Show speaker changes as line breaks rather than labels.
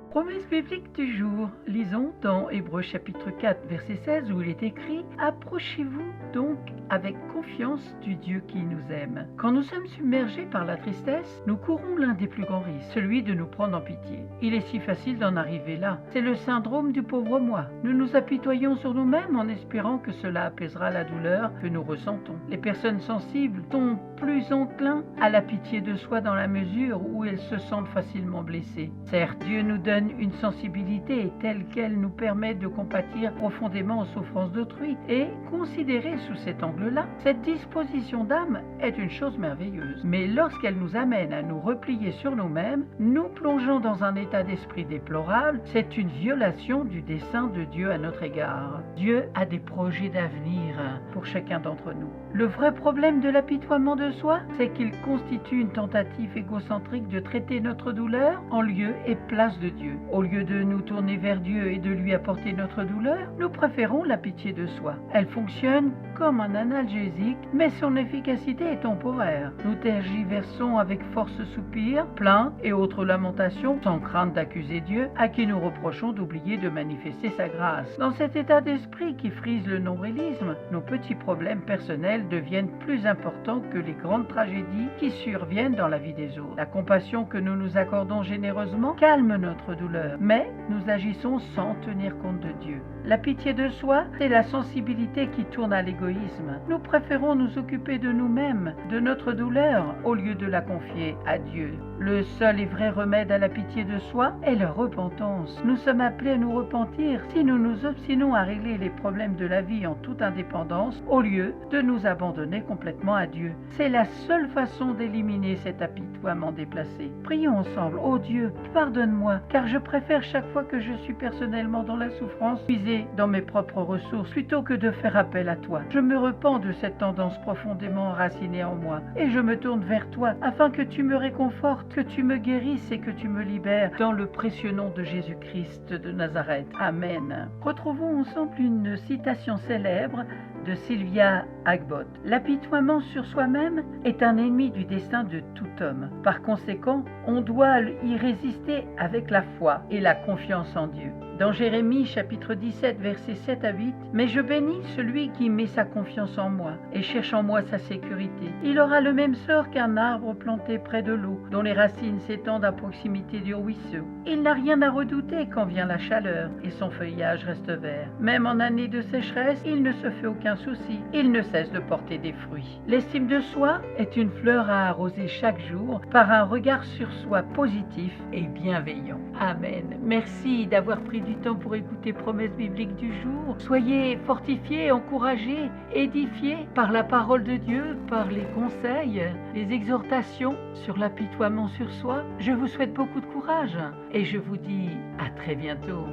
Promesse biblique du jour. Lisons dans Hébreux chapitre 4, verset 16 où il est écrit « Approchez-vous donc avec confiance du Dieu qui nous aime. Quand nous sommes submergés par la tristesse, nous courons l'un des plus grands risques, celui de nous prendre en pitié. Il est si facile d'en arriver là. C'est le syndrome du pauvre moi. Nous nous apitoyons sur nous-mêmes en espérant que cela apaisera la douleur que nous ressentons. Les personnes sensibles sont plus enclins à la pitié de soi dans la mesure où elles se sentent facilement blessées. Certes, Dieu nous donne une sensibilité telle qu'elle nous permet de compatir profondément aux souffrances d'autrui et considérée sous cet angle-là, cette disposition d'âme est une chose merveilleuse. Mais lorsqu'elle nous amène à nous replier sur nous-mêmes, nous plongeons dans un état d'esprit déplorable, c'est une violation du dessein de Dieu à notre égard. Dieu a des projets d'avenir pour chacun d'entre nous. Le vrai problème de l'apitoiement de soi, c'est qu'il constitue une tentative égocentrique de traiter notre douleur en lieu et place de Dieu. Au lieu de nous tourner vers Dieu et de lui apporter notre douleur, nous préférons la pitié de soi. Elle fonctionne comme un analgésique, mais son efficacité est temporaire. Nous tergiversons avec force soupirs, plaintes et autres lamentations, sans crainte d'accuser Dieu, à qui nous reprochons d'oublier de manifester sa grâce. Dans cet état d'esprit qui frise le nombrilisme, nos petits problèmes personnels deviennent plus importants que les grandes tragédies qui surviennent dans la vie des autres. La compassion que nous nous accordons généreusement calme notre douleur, mais nous agissons sans tenir compte de Dieu. La pitié de soi, c'est la sensibilité qui tourne à l'égoïsme. Nous préférons nous occuper de nous-mêmes, de notre douleur, au lieu de la confier à Dieu. Le seul et vrai remède à la pitié de soi est la repentance. Nous sommes appelés à nous repentir si nous nous obstinons à régler les problèmes de la vie en toute indépendance, au lieu de nous abandonner complètement à Dieu. C'est la seule façon d'éliminer cet apitoiement déplacé. Prions ensemble. Ô Dieu, pardonne-moi, car je préfère chaque fois que je suis personnellement dans la souffrance, puiser dans mes propres ressources plutôt que de faire appel à toi. Je me repens de cette tendance profondément enracinée en moi et je me tourne vers toi afin que tu me réconfortes, que tu me guérisses et que tu me libères dans le précieux nom de Jésus-Christ de Nazareth. Amen. Retrouvons ensemble une citation célèbre de Sylvia Agbot. L'apitoiement sur soi-même est un ennemi du destin de tout homme. Par conséquent, on doit y résister avec la foi et la confiance en Dieu. Dans Jérémie chapitre 17 versets 7 à 8, « Mais je bénis celui qui met sa confiance en moi et cherche en moi sa sécurité. Il aura le même sort qu'un arbre planté près de l'eau, dont les racines s'étendent à proximité du ruisseau. Il n'a rien à redouter quand vient la chaleur et son feuillage reste vert. Même en année de sécheresse, il ne se fait aucun souci. Il ne cesse de porter des fruits. » L'estime de soi est une fleur à arroser chaque jour par un regard sur soi positif et bienveillant. Amen. Merci d'avoir pris du temps pour écouter Promesse biblique du jour. Soyez fortifiés, encouragés, édifiés par la parole de Dieu, par les conseils, les exhortations sur l'apitoiement sur soi. Je vous souhaite beaucoup de courage et je vous dis à très bientôt.